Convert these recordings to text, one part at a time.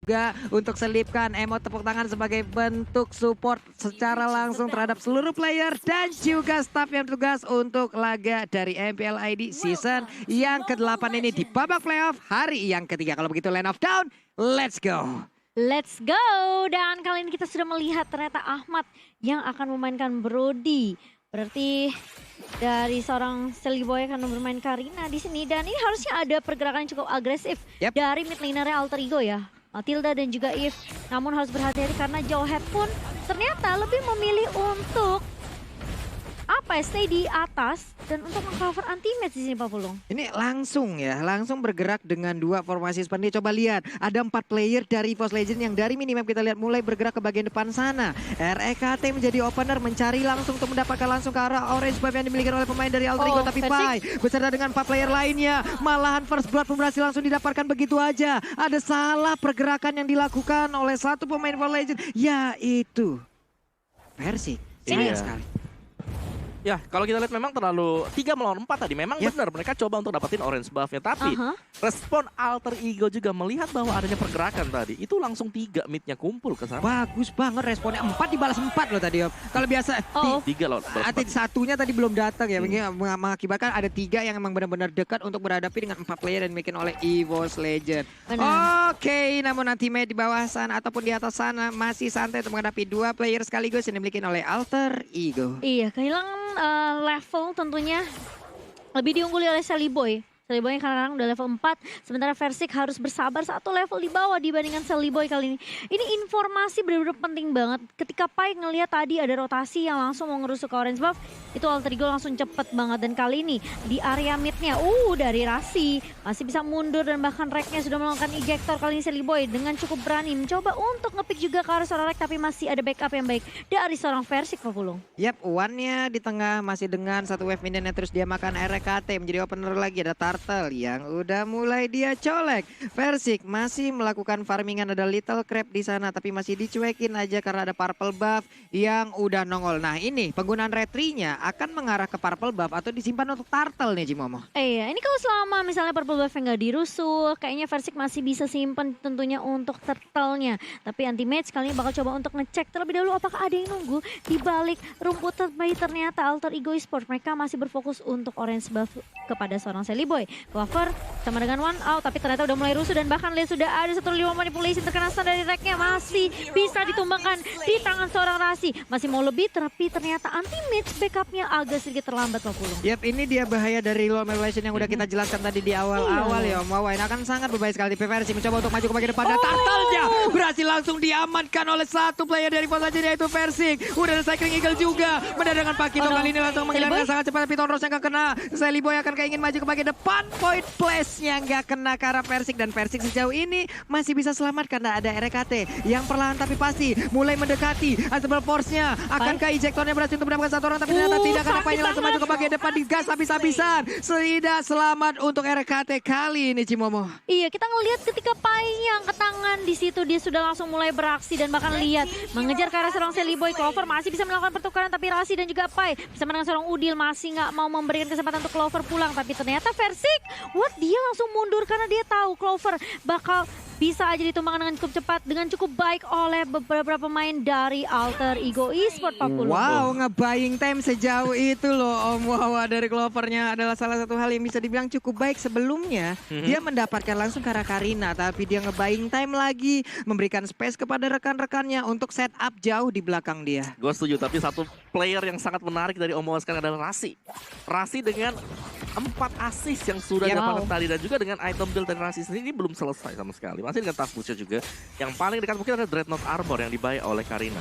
juga untuk selipkan emot tepuk tangan sebagai bentuk support secara langsung terhadap seluruh player dan juga staff yang bertugas untuk laga dari MPL ID season yang ke-8 ini di babak playoff hari yang ketiga. Kalau begitu Land of Dawn, let's go! Let's go! Dan kali ini kita sudah melihat ternyata Ahmad yang akan memainkan Brody. Berarti dari seorang Seliboy akan bermain Karina di sini. Dan ini harusnya ada pergerakan yang cukup agresif dari mid lanernya Alter Ego ya. Matilda dan juga Eve. Namun harus berhati-hati karena Jawhead pun ternyata lebih memilih untuk stay di atas dan untuk mengcover anti-match di sini Pak Pulung. Ini langsung bergerak dengan dua formasi seperti ini. Coba lihat, ada 4 player dari EVOS Legends yang dari minimap kita lihat mulai bergerak ke bagian depan sana. REKT menjadi opener, mencari langsung untuk mendapatkan langsung ke arah orange buff yang dimiliki oleh pemain dari Alter Ego. Tapi Pai beserta dengan 4 player lainnya, malahan first blood pun berhasil langsung didapatkan begitu aja. Ada salah pergerakan yang dilakukan oleh satu pemain EVOS Legends, yaitu Persik. Sayang sekali. Ya, kalau kita lihat memang terlalu 3 melawan 4 tadi. Memang benar mereka coba untuk dapetin orange buff-nya. Tapi respon Alter Ego juga melihat bahwa adanya pergerakan tadi. Itu langsung 3 mid-nya kumpul ke sana. Bagus banget responnya. 4 dibalas 4 loh tadi Om. Kalau biasa 3 loh. satunya tadi belum datang ya. Mengakibatkan ada 3 yang emang benar-benar dekat untuk berhadapi dengan 4 player yang dimiliki oleh EVOS Legends. Oke, namun nanti di bawah sana ataupun di atas sana masih santai untuk menghadapi 2 player sekaligus yang dimiliki oleh Alter Ego. Iya, kehilangan level tentunya lebih diungguli oleh Seliboy. Seliboy kadang-kadang udah level 4, sementara Versik harus bersabar 1 level di bawah dibandingkan Seliboy kali ini. Ini informasi benar-benar penting banget. Ketika Pai ngelihat tadi ada rotasi yang langsung mau ngerusuk ke orange buff, itu Alter Ego langsung cepet banget. Dan kali ini di area midnya, dari Rasi masih bisa mundur dan bahkan Reknya sudah melakukan ejector. Kali ini Seliboy dengan cukup berani mencoba untuk ngepick juga ke arah seorang Rek, tapi masih ada backup yang baik dari seorang Versik, Pak Pulung. Yap, One-nya di tengah masih dengan 1 wave minion yang terus dia makan. RKT menjadi opener lagi, ada Turtle yang udah mulai dia colek. Versik masih melakukan farmingan, ada Little Crab di sana tapi masih dicuekin aja karena ada purple buff yang udah nongol. Nah ini penggunaan retry-nya akan mengarah ke purple buff atau disimpan untuk Turtle nih Jimomo. Iya, ini kalau selama misalnya purple buff nggak dirusuh, kayaknya Versik masih bisa simpen tentunya untuk Turtle-nya. Tapi anti-match kali ini bakal coba untuk ngecek terlebih dahulu apakah ada yang nunggu di balik rumput. Tapi ternyata Alter Ego Esports mereka masih berfokus untuk orange buff kepada seorang Seliboy. Clover sama dengan one out, tapi ternyata udah mulai rusuh dan bahkan lihat sudah ada 1-5 manipulation terkena stun dari Reknya, masih bisa ditumbangkan di tangan seorang Rasi. Masih mau lebih, tapi ternyata anti-match backupnya agak sedikit terlambat Pak Pulung. Yap, ini dia bahaya dari low manipulation yang udah kita jelaskan tadi di awal-awal ya Om Wawa. Ini akan sangat berbahaya sekali. Versik mencoba untuk maju ke bagian depan dan Turtle-nya berhasil langsung diamankan oleh 1 player dari EVOS Legends yaitu Versik. Udah ada Cycling Eagle juga. Mendadak Pakito kali ini langsung menghilangkan sangat cepat, tapi Tonros yang gak kena. Seliboy akan ingin maju ke bagian depan. Point place-nya nggak kena ke arah Versik, dan Versik sejauh ini masih bisa selamat karena ada RKT yang perlahan tapi pasti mulai mendekati. Unstable Force-nya akankah ejectornya berhasil untuk mendapatkan 1 orang, tapi ternyata tidak, karena Pai langsung maju ke bagian depan, digas habis-habisan. Tidak selamat untuk RKT kali ini Cimomo. Iya, kita ngelihat ketika Pai yang ke tangan di situ dia sudah langsung mulai beraksi dan bahkan lihat mengejar ke arah seorang Seliboy. Clover masih bisa melakukan pertukaran, tapi Rasi dan juga Pai bersama dengan seorang Udil masih nggak mau memberikan kesempatan untuk Clover pulang. Tapi ternyata Versik, dia langsung mundur karena dia tahu Clover bakal bisa aja ditumbangkan dengan cukup cepat, dengan cukup baik oleh beberapa pemain dari Alter Ego Esports Pak Pulung. Wow, nge-buying time sejauh itu loh Om Wawa dari Clovernya adalah salah satu hal yang bisa dibilang cukup baik. Sebelumnya dia mendapatkan langsung ke arah Karina, tapi dia nge-buying time lagi, memberikan space kepada rekan-rekannya untuk setup jauh di belakang dia. Gue setuju, tapi satu player yang sangat menarik dari Om Wawa sekarang adalah Rasi. Rasi dengan 4 assist yang sudah didapatkan tadi, dan juga dengan item build dari Rasi sendiri ini belum selesai sama sekali. Masih dengan task push juga. Yang paling dekat mungkin ada Dreadnought Armor yang dibayar oleh Karina.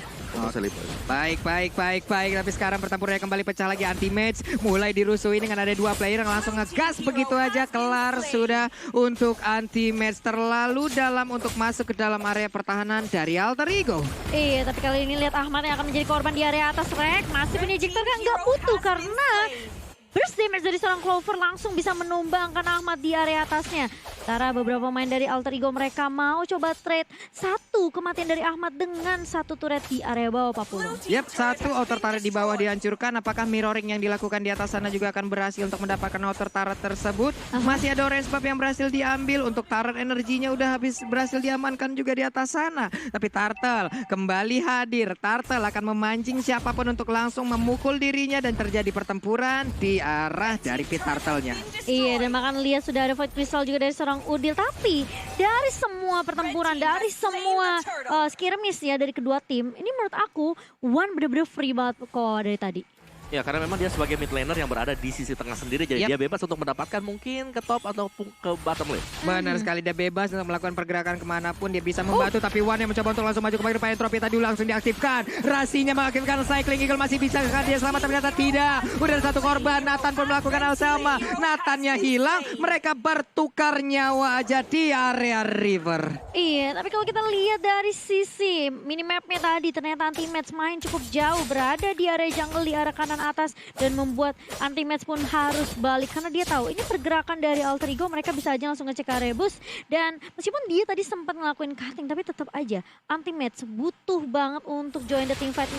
Baik. Tapi sekarang pertempurannya kembali pecah lagi. Anti-match mulai dirusuhin dengan ada 2 player yang langsung ngegas begitu aja. Kelar sudah untuk anti-match. Terlalu dalam untuk masuk ke dalam area pertahanan dari Alter Ego. Iya, tapi kali ini lihat Ahmad yang akan menjadi korban di area atas. Rek masih punya ejector kan nggak butuh karena Burst damage dari seorang Clover langsung bisa menumbangkan Ahmad di area atasnya. Sementara beberapa pemain dari Alter Ego mereka mau coba trade satu kematian dari Ahmad dengan satu turret di area bawah, Pak Pulung. Yap, satu outer turret di bawah dihancurkan. Apakah mirroring yang dilakukan di atas sana juga akan berhasil untuk mendapatkan outer turret tersebut? Masih ada orange buff yang berhasil diambil. Untuk turret energinya udah habis, berhasil diamankan juga di atas sana. Tapi Turtle kembali hadir. Turtle akan memancing siapapun untuk langsung memukul dirinya dan terjadi pertempuran di arah dari pit Turtle-nya. Iya, dan bahkan lihat sudah ada Void Crystal juga dari seorang Udil. Tapi dari semua pertempuran, dari semua skirmish ya dari kedua tim, ini menurut aku One bener-bener free banget kok dari tadi. Ya, karena memang dia sebagai mid laner yang berada di sisi tengah sendiri, jadi dia bebas untuk mendapatkan mungkin ke top ataupun ke bottom lane. Benar sekali, dia bebas untuk melakukan pergerakan kemanapun dia bisa membantu. Tapi One yang mencoba untuk langsung maju ke depan, entropy tadi langsung diaktifkan. Rasinya mengaktifkan Cycling Eagle, masih bisa kan dia selamat, ternyata tidak. Udah ada satu korban, Nathan pun melakukan hal sama. Nathannya hilang, mereka bertukar nyawa aja di area river. Iya, tapi kalau kita lihat dari sisi minimapnya tadi, ternyata anti-match main cukup jauh, berada di area jungle di arah kanan atas, dan membuat anti-match pun harus balik karena dia tahu ini pergerakan dari Alter Ego, mereka bisa aja langsung ngecek area boost. Dan meskipun dia tadi sempat ngelakuin cutting, tapi tetap aja anti-match butuh banget untuk join the team fight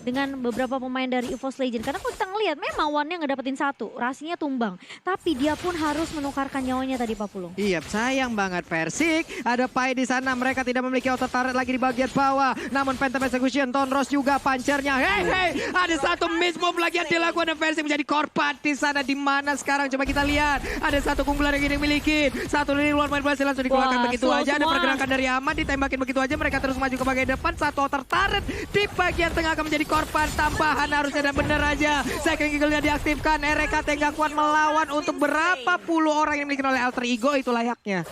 dengan beberapa pemain dari EVOS Legend. Karena kalau kita ngelihat memang One-nya ngedapetin satu, Rasinya tumbang, tapi dia pun harus menukarkan nyawanya tadi, Pak Pulung. Iya, sayang banget Persik. Ada Pai di sana, mereka tidak memiliki auto turret lagi di bagian bawah. Namun Phantom Execution, Tonros juga punchernya. Hey, ada satu miss move lagi yang dilakukan dan Persik menjadi korban di sana. Di mana sekarang? Coba kita lihat. Ada satu keunggulan yang dimiliki. Satu lini luar main berhasil langsung dikeluarkan begitu aja. Ada pergerakan dari Ahmad, ditembakin begitu aja. Mereka terus maju ke bagian depan. Satu auto turret di bagian tengah akan menjadi korban tambahan harusnya, dan bener aja. Cycling Eagle-nya diaktifkan. RKT nggak kuat melawan untuk berapa puluh orang yang dimiliki oleh Alter Ego, itu layaknya.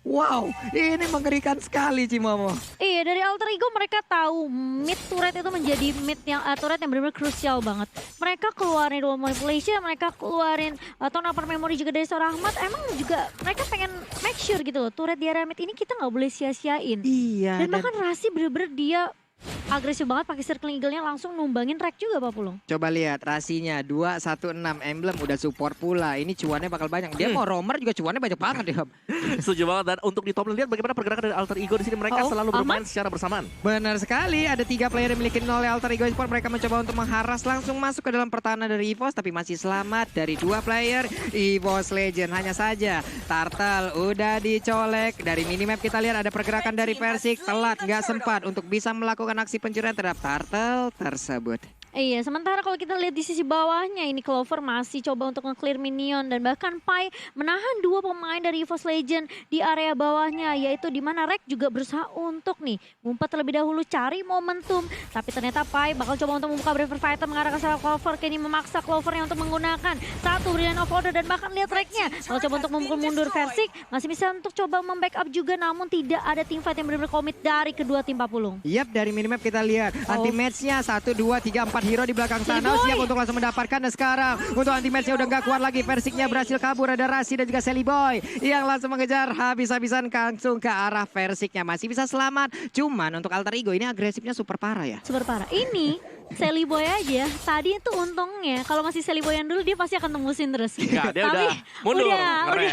Wow, ini mengerikan sekali Cimomo. Iya, dari Alter Ego mereka tahu mid turret itu menjadi mid yang turret yang benar-benar krusial banget. Mereka keluarin dual manipulation, mereka keluarin tone upper memory juga dari seorang Ahmad. Emang juga mereka pengen make sure gitu loh, turret di area mid ini kita nggak boleh sia-siain. Iya. Dan bahkan Rasi bener-bener dia agresif banget pakai circling eagle-nya, langsung numbangin Rek juga, Pak Pulung. Coba lihat rasinya 216 emblem udah support pula. Ini cuannya bakal banyak. Dia mau roamer juga cuannya banyak banget ya. Setuju banget. Dan untuk di top lane, lihat bagaimana pergerakan dari Alter Ego di sini, mereka selalu bermain secara bersamaan. Benar sekali, ada 3 player yang dimiliki oleh Alter Ego Esports. Mereka mencoba untuk mengharas langsung masuk ke dalam pertahanan dari EVOS, tapi masih selamat dari 2 player EVOS Legend. Hanya saja Turtle udah dicolek. Dari minimap kita lihat ada pergerakan dari Persik, telat nggak sempat untuk bisa melakukan aksi pencurian terhadap Turtle tersebut. Iya, sementara kalau kita lihat di sisi bawahnya, ini Clover masih coba untuk nge-clear minion, dan bahkan Pai menahan 2 pemain dari EVOS Legend di area bawahnya, yaitu di mana Rek juga berusaha untuk nih ngumpet terlebih dahulu cari momentum, tapi ternyata Pai bakal coba untuk membuka Braver Fighter mengarah ke arah Clover. Kini memaksa Clovernya untuk menggunakan satu Brilliant of Order, dan bahkan lihat Reknya kalau coba untuk memukul mundur Versik, masih bisa untuk coba membackup juga, namun tidak ada team fight yang benar-benar komit dari kedua tim, Pak Pulung. Yap, dari minimap kita lihat anti-match-nya 1, 2, 3, 4 hero di belakang sana siap untuk langsung mendapatkan. Dan sekarang untuk anti-match-nya udah gak kuat lagi, Versiknya berhasil kabur. Ada Rasi dan juga Sally Boy yang langsung mengejar habis-habisan langsung ke arah Versiknya. Masih bisa selamat, cuman untuk Alter Ego ini agresifnya super parah ya. Super parah. Ini Sally Boy aja, tadi itu untungnya kalau masih Sally Boy yang dulu dia pasti akan tembusin terus. Enggak, dia tapi udah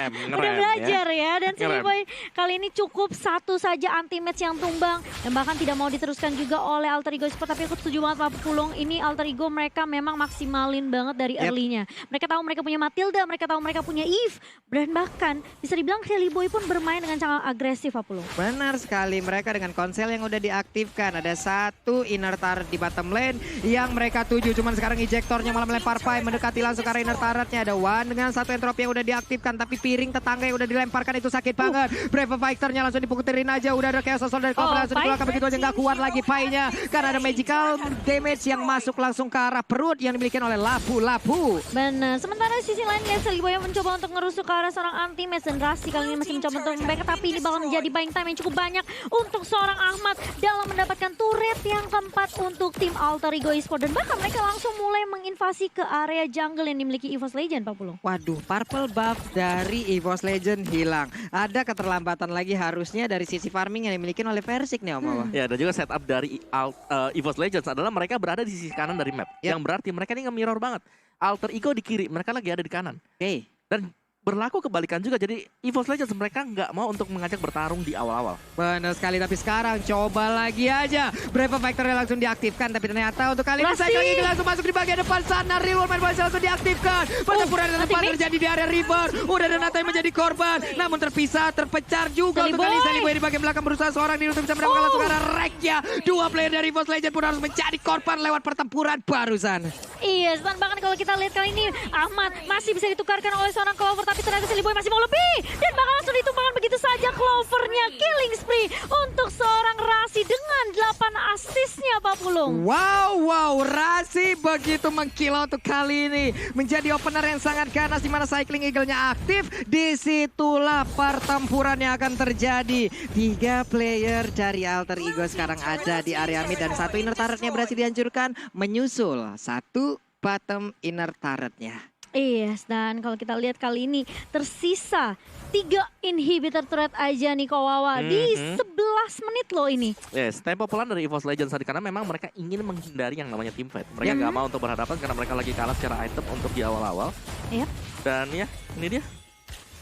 mundur, udah belajar ya. Dan Sally Ngerem. Boy kali ini cukup satu saja anti-match yang tumbang, dan bahkan tidak mau diteruskan juga oleh Alter Ego Esports. Tapi aku setuju banget Pak Pulung, ini Alter Ego mereka memang maksimalin banget dari early-nya. Mereka tahu mereka punya Matilda, mereka tahu mereka punya Eve, dan bahkan bisa dibilang Sally Boy pun bermain dengan sangat agresif, Pak Pulung. Benar sekali, mereka dengan konsel yang udah diaktifkan. Ada satu inner turret di bottom lane yang mereka tuju, cuman sekarang ejektornya malah melempar Pai mendekati langsung ke arah inner turretnya. Ada One dengan satu entropy yang udah diaktifkan, tapi piring tetangga yang udah dilemparkan itu sakit banget. Brave Fighter-nya langsung dipukulin aja, udah ada Chaos Assault dari Clover langsung dikeluarkan begitu aja, nggak kuat lagi Pai-nya karena ada magical damage yang masuk langsung ke arah perut yang dimiliki oleh Lapu-Lapu. Benar, sementara di sisi lain Sally Boy yang mencoba untuk ngerusuk ke arah seorang anti-match, dan Rasi kali ini masih mencoba untuk membackup, tapi ini bakal menjadi buying time yang cukup banyak untuk seorang Ahmad dalam mendapatkan turret yang keempat untuk tim Alter Ego Esports. Dan bahkan mereka langsung mulai menginvasi ke area jungle yang dimiliki EVOS Legend, Pak Pulung. Waduh, purple buff dari EVOS Legend hilang. Ada keterlambatan lagi harusnya dari sisi farming yang dimiliki oleh Versik nih Om Awa. Ya, dan juga setup dari EVOS Legends adalah mereka berada di sisi kanan dari map. Yang berarti mereka ini nge-mirror banget. Alter Ego di kiri, mereka lagi ada di kanan. Oke. Dan berlaku kebalikan juga, jadi EVOS Legends mereka nggak mau untuk mengajak bertarung di awal-awal. Benar sekali, tapi sekarang coba lagi aja. Brave Factory langsung diaktifkan, tapi ternyata untuk kali ini saya lagi langsung masuk di bagian depan sana. Real Main Boys langsung diaktifkan. Pertempuran yang tepat terjadi di area River. Udah ada Natai menjadi korban, namun terpisah, terpecar juga. Untuk kali ini Seliboy di bagian belakang berusaha seorang diri untuk bisa mendapatkan langsung arah Rekya. Dua player dari EVOS Legends pun harus menjadi korban lewat pertempuran barusan. Iya, bahkan kalau kita lihat kali ini Ahmad masih bisa ditukarkan oleh seorang Clover, tapi ternyata Seliboy masih mau lebih dan bakal langsung ditumpahkan begitu saja Clovernya. Killing spree untuk seorang Rasi dengan 8 asisnya, Pak Pulung. Wow, Rasi begitu mengkilau untuk kali ini. Menjadi opener yang sangat ganas di mana Cycling Eagle-nya aktif. Disitulah pertempuran yang akan terjadi. 3 player dari Alter Ego sekarang ada di area mid dan 1 inner turret-nya berhasil dihancurkan. Menyusul 1 bottom inner turret-nya. Yes, dan kalau kita lihat kali ini tersisa 3 inhibitor turret aja nih Kawawa di 11 menit loh ini. Yes, tempo pelan dari EVOS Legends tadi karena memang mereka ingin menghindari yang namanya teamfight. Mereka nggak mau untuk berhadapan karena mereka lagi kalah secara item untuk di awal-awal. Yep. Dan ya, ini dia.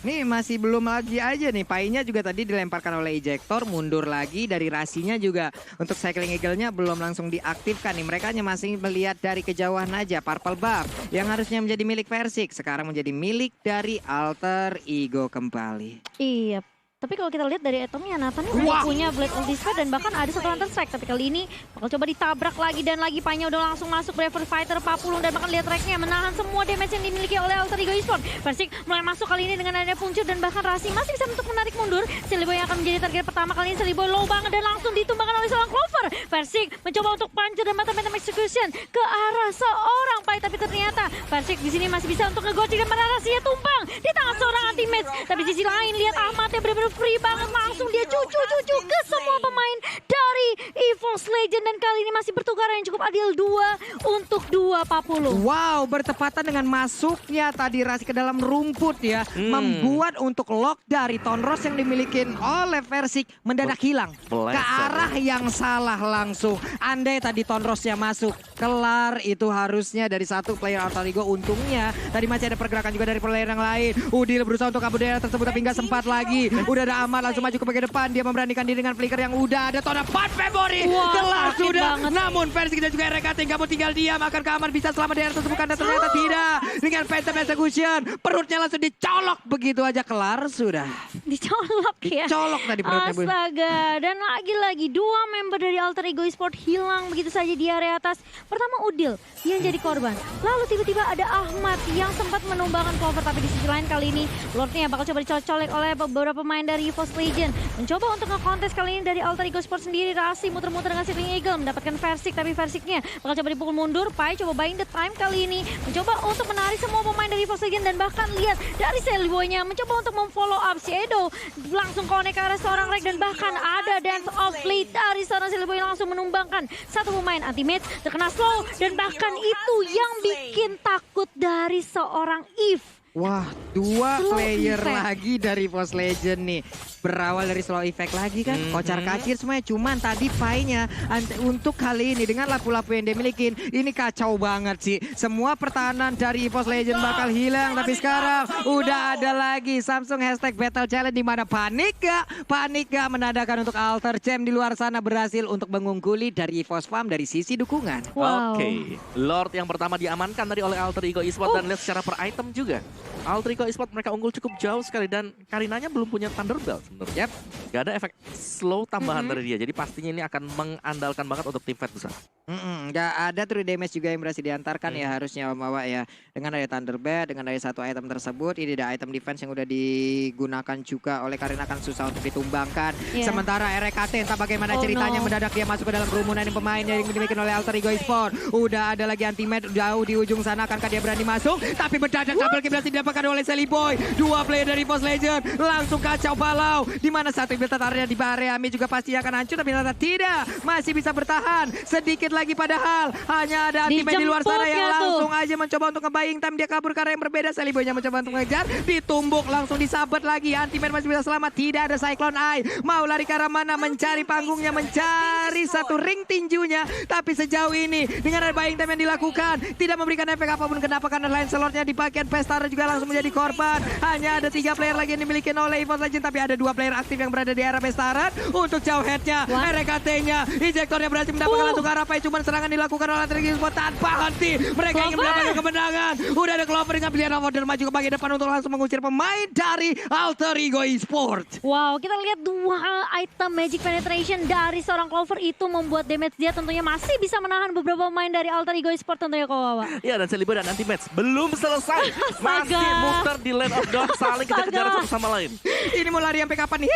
Nih masih belum lagi aja nih, Painya juga tadi dilemparkan oleh ejector, mundur lagi dari Rasinya juga. Untuk Cycling Eagle-nya belum langsung diaktifkan nih, mereka hanya masih melihat dari kejauhan aja. Purple buff yang harusnya menjadi milik Versik, sekarang menjadi milik dari Alter Ego kembali. Iya. Tapi kalau kita lihat dari itemnya, Nathan ini punya Blade of Despair dan bahkan ada 1 Lantern Strike. Tapi kali ini bakal coba ditabrak lagi dan lagi Painya udah langsung masuk Braver Fighter 40 dan bahkan lihat tracknya menahan semua damage yang dimiliki oleh Alter Ego Esports. Versik mulai masuk kali ini dengan adanya puncur dan bahkan Rasi masih bisa untuk menarik mundur. Seliboy yang akan menjadi target pertama kali ini. Seliboy low banget dan langsung ditumbangkan oleh seorang Clover. Versik mencoba untuk pancur dan mata-mata execution ke arah seorang Pai, tapi ternyata Versik di sini masih bisa untuk ngegocek dan mana Rasinya tumpang di tangan seorang anti-match. Tapi di sisi lain lihat Ahmad yang benar-benar free banget, langsung dia cucu ke semua pemain dari EVOS Legends dan kali ini masih bertukaran yang cukup adil 2 untuk 2 Pak Pulung. Wow, bertepatan dengan masuknya tadi Rasi ke dalam rumput ya, membuat untuk lock dari Tonros yang dimiliki oleh Versik mendadak hilang ke arah yang salah langsung. Andai tadi Tonrosnya masuk, kelar itu harusnya dari 1 player Alter Ego. Untungnya tadi masih ada pergerakan juga dari player yang lain. Udil berusaha untuk kabur daerah tersebut tapi nggak sempat lagi. Udah ada Ahmad langsung maju ke bagian depan, dia memberanikan diri dengan flicker yang udah ada. Tona 4 Februari kelar sudah banget. Namun Versik dan juga RKT nggak mau tinggal diam. Akankah Ahmad bisa selamat daerah tersebut? Karena ternyata tidak. Dengan Phantom Execution perutnya langsung dicolok begitu aja, kelar sudah. Dicolok ya. Dicolok tadi perutnya, Bun. Astaga, dan lagi-lagi 2 member dari Alter Ego Esports hilang begitu saja di area atas. Pertama Udil yang jadi korban, lalu tiba-tiba ada Ahmad yang sempat menumbangkan Clover, tapi di sisi lain kali ini Lordnya bakal coba dicolek oleh beberapa pemain dari EVOS Legends. Mencoba untuk nge-contest kali ini dari Alter Ego Esports sendiri. Rasi muter-muter dengan Cycling Eagle mendapatkan Versik, tapi Versiknya bakal coba dipukul mundur. Pai coba buying the time kali ini, mencoba untuk menarik semua pemain dari EVOS Legends dan bahkan lihat dari Seliboy-nya mencoba untuk memfollow up Shadow, langsung connect ke arah seorang Rek dan bahkan ada Dance of Fleet dari seorang Seliboy yang langsung menumbangkan 1 pemain anti-match, terkena slow dan bahkan itu yang bikin takut dari seorang Eve. Wah, 2 Slow player effect lagi dari EVOS Legends nih. Berawal dari slow effect lagi kan, kocar kacir semuanya. Cuman tadi Painya untuk kali ini dengan lapu-lapu yang dia milikin, ini kacau banget sih. Semua pertahanan dari EVOS Legends bakal hilang. Tapi sekarang udah ada lagi Samsung #Battle Challenge di mana panik gak menandakan untuk Alter Champ di luar sana berhasil untuk mengungguli dari EVOS Farm dari sisi dukungan. Wow. Oke, Lord yang pertama diamankan tadi oleh Alter Ego Esports dan lihat secara per item juga. Alter Ego Esports mereka unggul cukup jauh sekali dan Karinanya belum punya Thunderbelt sebenarnya. Gak ada efek slow tambahan dari dia, jadi pastinya ini akan mengandalkan banget untuk tim fight besar. Gak ada true damage juga yang berhasil diantarkan ya harusnya Om Wawa ya. Dengan ada Thunderbird, dengan ada 1 item tersebut, ini ada item defense yang udah digunakan juga oleh Karina, akan susah untuk ditumbangkan. Sementara RKT entah bagaimana ceritanya mendadak dia masuk ke dalam kerumunan pemain yang dimiliki oleh Alter Ego Esports. Udah ada lagi anti-med jauh di ujung sana, akankah dia berani masuk? Tapi mendadak double kill berhasil berhasil didapatkan oleh Sally Boy. Dua player dari Force Legend langsung kacau balau. Di mana satu Inverted area di area Ami juga pasti akan hancur, tapi ternyata tidak. Masih bisa bertahan. Sedikit lagi padahal hanya ada anti-mage di luar sana yang langsung aja mencoba untuk nge-buying time. Dia kabur ke arah yang berbeda. Sally Boy-nya mencoba untuk ngejar. Ditumbuk langsung disabet lagi. Anti-mage masih bisa selamat. Tidak ada Cyclone Eye. Mau lari ke arah mana? Mencari panggungnya, mencari satu ring tinjunya. Tapi sejauh ini dengan ada buying time yang dilakukan tidak memberikan efek apapun. Kenapa? Karena Lancelotnya di bagian Pestara juga langsung menjadi korban. Hanya ada 3 player lagi yang dimiliki oleh EVOS Legend, tapi ada 2 player aktif yang berada di area Pestara. Untuk jauh headnya, RKT-nya, injektornya berhasil mendapatkan langsung ke arah Pai. Cuman serangan dilakukan oleh Trigger Sport tanpa henti. Mereka ingin mendapatkan kemenangan. Udah ada Clover dengan pilihan order maju ke bagian depan untuk langsung mengusir pemain dari Alter Ego Esports. Wow, kita lihat 2 item Magic Penetration dari seorang Clover itu membuat damage dia tentunya masih bisa menahan beberapa pemain dari Alter Ego Esports tentunya Kowawa. Ya, dan Sally Boy dan anti-match belum selesai. Masih muter di lane of dawn, saling kejar-kejaran satu sama lain. Ini mau lari sampai kapan nih?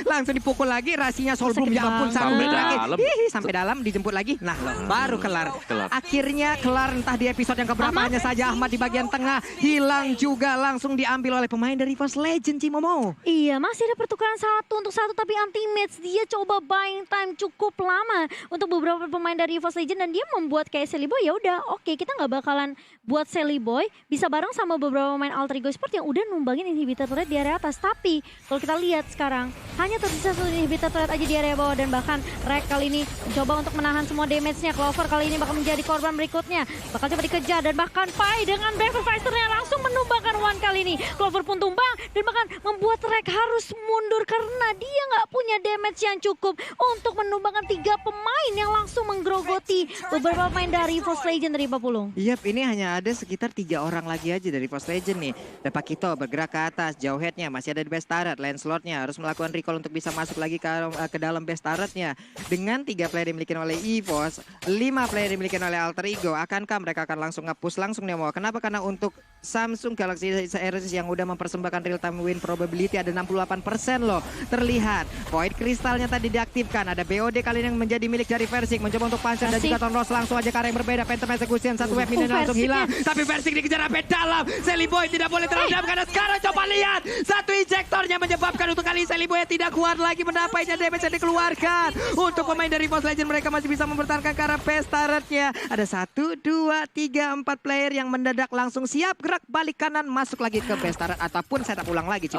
Langsung dipukul lagi, rasinya Soulbloom ya ampun sampai dalam. Sampai dalam dijemput lagi. Nah, baru kelar. Akhirnya kelar, entah di episode yang keberapa. Hanya saja Ahmad di bagian tengah hilang juga, langsung diambil oleh pemain dari Force Legend, Cimomo. Iya, masih ada pertukaran 1 untuk 1, tapi anti-match dia coba buying time cukup lama untuk beberapa pemain dari Force Legend dan dia membuat kayak Sally Boy, ya udah oke, kita nggak bakalan buat Sally Boy bisa bareng sama beberapa pemain Alter Ego Sport yang udah numbangin inhibitor turret di area atas. Tapi kalau kita lihat sekarang hanya tersisa 1 inhibitor turret aja di area bawah dan bahkan Rek kali ini mencoba untuk menahan semua damage-nya. Clover kali ini bakal menjadi korban berikutnya, bakal coba dikejar dan bahkan Pai dengan Breakfast-nya langsung menumbangkan One kali ini. Clover pun tumbang dan bahkan membuat Rek harus mundur karena dia nggak punya damage yang cukup untuk menumbangkan 3 pemain yang langsung menggerogoti beberapa pemain dari Force Legend dari Papulung. Yap, ini hanya ada sekitar 3 orang lagi aja dari Force Legend nih. Dan Pakito bergerak ke atas, jauh headnya masih ada di base turret. Lancelotnya harus melakukan recall untuk bisa masuk lagi ke dalam base turretnya. Dengan 3 player dimiliki oleh EVOS, 5 player dimiliki oleh Alter Ego. Akankah mereka akan langsung nge-push langsung nih mau? Kenapa? Karena untuk Samsung Galaxy Series yang udah mempersembahkan real time win probability ada 68% loh. Terlihat Void Crystalnya tadi diaktifkan. Ada BOD kali ini yang menjadi milik dari Versik. Mencoba untuk panser dan juga Tonros langsung aja ke arah yang berbeda. Phantom Execution, satu web minion langsung hilang. Tapi Versik dikejar sampai dalam. Sally Boy tidak boleh terlalu dalam karena sekarang coba lihat. Satu injektornya menyebabkan untuk kali Sally Boy tidak kuat lagi mendapatkan damage yang dikeluarkan. Untuk pemain dari Force Legend mereka masih bisa mempertahankan ke arah base turretnya. Ada 1, 2, 3, 4 player yang mendadak langsung siap gerak balik kanan masuk lagi ke base turret ataupun setup ulang lagi.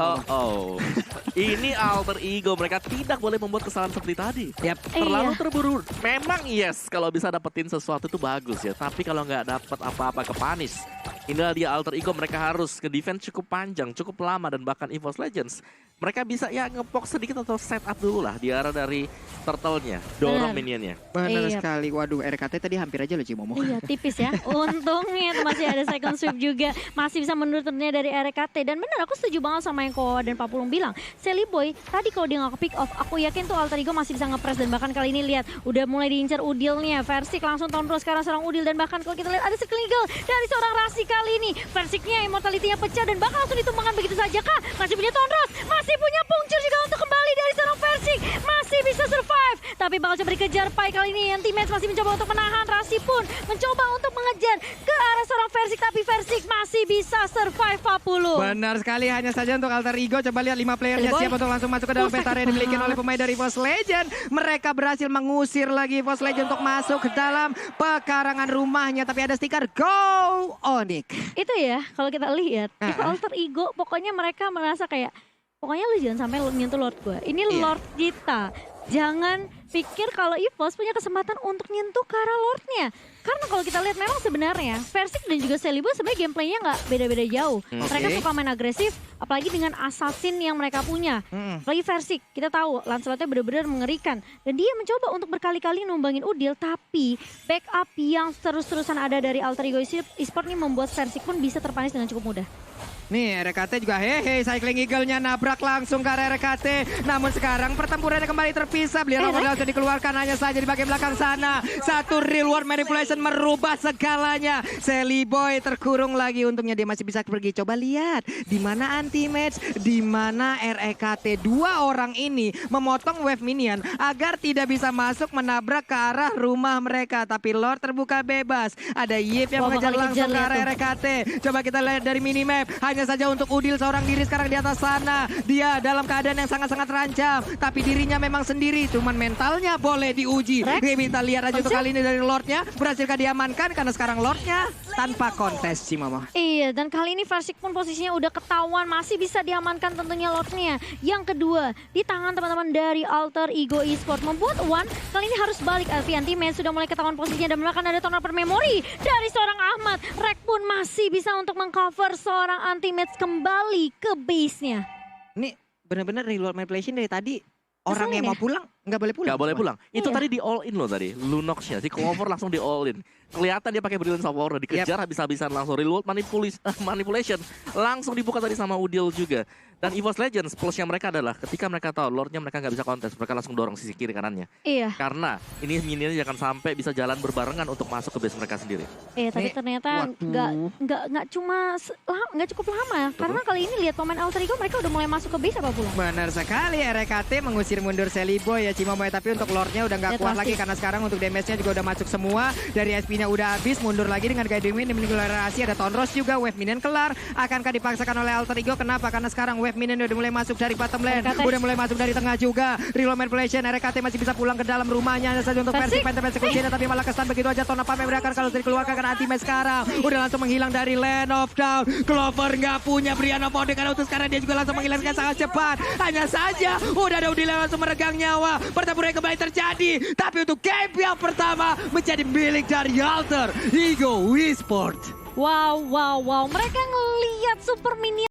Ini Alter Ego, mereka tidak boleh membuat kesalahan seperti tadi. Terlalu terburu. Memang yes, kalau bisa dapetin sesuatu itu bagus ya. Tapi kalau nggak dapet apa-apa ke punish. Inilah dia Alter Ego, mereka harus nge-defense cukup panjang, cukup lama. Dan bahkan EVOS Legends, mereka bisa ya ngepok sedikit atau setup dulu lah di arah dari turtle-nya, dorong minionnya. Benar sekali, waduh RKT tadi hampir aja loh Cimomo. Iya, tipis ya. Untungnya masih ada second sweep juga. Masih bisa mundur tentunya dari RKT. Dan benar, aku setuju banget sama yang Kowa dan Papulung bilang. Sally Boy, tadi kalau dia nggak ke pick off, aku yakin tuh Alter Ego masih bisa nge-press. Dan bahkan kali ini lihat, udah mulai diincar Udilnya. Versik langsung Tonros sekarang serang Udil. Dan bahkan kalau kita lihat ada seklingle dari seorang Rasi kali ini. Versiknya immortality-nya pecah dan bahkan langsung ditumbangkan begitu saja kah? Masih punya Tonros, masih punya Puncture juga untuk kembali dari seorang Versik. Masih bisa survive. Tapi bakal coba dikejar Pai kali ini. Anti-match masih mencoba untuk menahan. Rasi pun mencoba untuk mengejar ke arah seorang Versik. Tapi Versik masih bisa survive 40. Benar sekali, hanya saja untuk Alter Ego. Coba lihat 5 playernya siap untuk langsung masuk ke dalam pesta yang dimiliki oleh pemain dari Force Legend. Mereka berhasil mengusir lagi Force Legend untuk masuk ke dalam pekarangan rumahnya. Tapi ada stiker Go Onyx. Itu ya, kalau kita lihat, itu Alter Ego, pokoknya mereka merasa kayak, pokoknya lu jangan sampai nyentuh Lord gue. Ini Lord kita. Jangan pikir kalau EVOS punya kesempatan untuk nyentuh ke arah Lordnya. Karena kalau kita lihat memang sebenarnya Versik dan juga Sally Boy sebenarnya gameplaynya nggak beda-beda jauh. Mereka suka main agresif, apalagi dengan assassin yang mereka punya. Apalagi Versik, kita tahu Lancelotnya benar-benar mengerikan. Dan dia mencoba untuk berkali-kali numbangin Udil, tapi backup yang terus-terusan ada dari Alter Ego Esports ini membuat Versik pun bisa terpanis dengan cukup mudah. Nih RKT juga Cycling Eagle-nya nabrak langsung ke arah RKT. Namun sekarang pertempurannya kembali terpisah. Beliau langsung dikeluarkan, hanya saja di bagian belakang sana. Satu real world manipulation merubah segalanya. Sally Boy terkurung lagi, untungnya dia masih bisa pergi. Coba lihat, di mana anti-match, di mana REKT. Dua orang ini memotong wave minion agar tidak bisa masuk menabrak ke arah rumah mereka. Tapi Lord terbuka bebas. Ada Yip yang mengejar langsung ke arah REKT. Coba kita lihat dari minimap, hanya saja untuk Udil seorang diri sekarang di atas sana. Dia dalam keadaan yang sangat-sangat terancam, tapi dirinya memang sendiri, cuman mentalnya boleh diuji. Kita lihat aja untuk kali ini dari Lordnya, berhasilkah diamankan karena sekarang Lordnya tanpa kontes, Cimama. Iya, dan kali ini Versik pun posisinya udah ketahuan, masih bisa diamankan tentunya Lordnya. Yang kedua, di tangan teman-teman dari Alter Ego Esport, membuat One kali ini harus balik. Alfi Anti-Match sudah mulai ketahuan posisinya dan bahkan ada turnover memory dari seorang Ahmad. Rek pun masih bisa untuk mengcover seorang Anti-Match kembali ke base-nya. Ini benar-benar real world manipulation dari tadi. Orang Keselin yang ya? mau pulang nggak boleh pulang. Gak boleh pulang. Itu Iya. tadi di all in loh tadi. Lunox-nya, si Clover langsung di all in. Kelihatan dia pakai Brilliant Power, dikejar habis-habisan langsung. Real world manipulation langsung dibuka tadi sama Udil juga. Dan EVOS Legends plusnya mereka adalah ketika mereka tahu Lordnya mereka nggak bisa kontes, mereka langsung dorong sisi kiri kanannya. Iya. Karena ini minionnya jangan sampai bisa jalan berbarengan untuk masuk ke base mereka sendiri. Iya, tapi Nih, ternyata waduh. nggak cuma nggak cukup lama. Karena kali ini lihat pemain Alter Ego mereka udah mulai masuk ke base apa pulang. Benar sekali, RKT mengusir mundur Sally Boy ya Cimama, tapi untuk Lordnya udah nggak Ya, kuat pasti. lagi karena sekarang untuk damage-nya juga udah masuk semua. Dari SP-nya udah habis, mundur lagi dengan Guiding Wind, ada Tonros juga, wave minion kelar. Akankah dipaksakan oleh Alter Ego? Kenapa? Karena sekarang wave minion udah mulai masuk dari bottom lane, RKT. udah mulai masuk dari tengah juga. Reload manipulation, RKT masih bisa pulang ke dalam rumahnya, hanya saja untuk versi Phantom kuncinya, tapi malah kesan begitu aja. Tona Pame berakan kalau dikeluarkan karena anti-match sekarang. Udah langsung menghilang dari Land of Down. Clover nggak punya Brian of Ode karena utus karena dia juga langsung menghilangkan sangat cepat. Hanya saja udah ada Udil yang langsung meregang nyawa. Pertempuran kembali terjadi, tapi untuk game yang pertama menjadi milik dari Alter Ego Esport. Wow. Mereka ngelihat Super Minion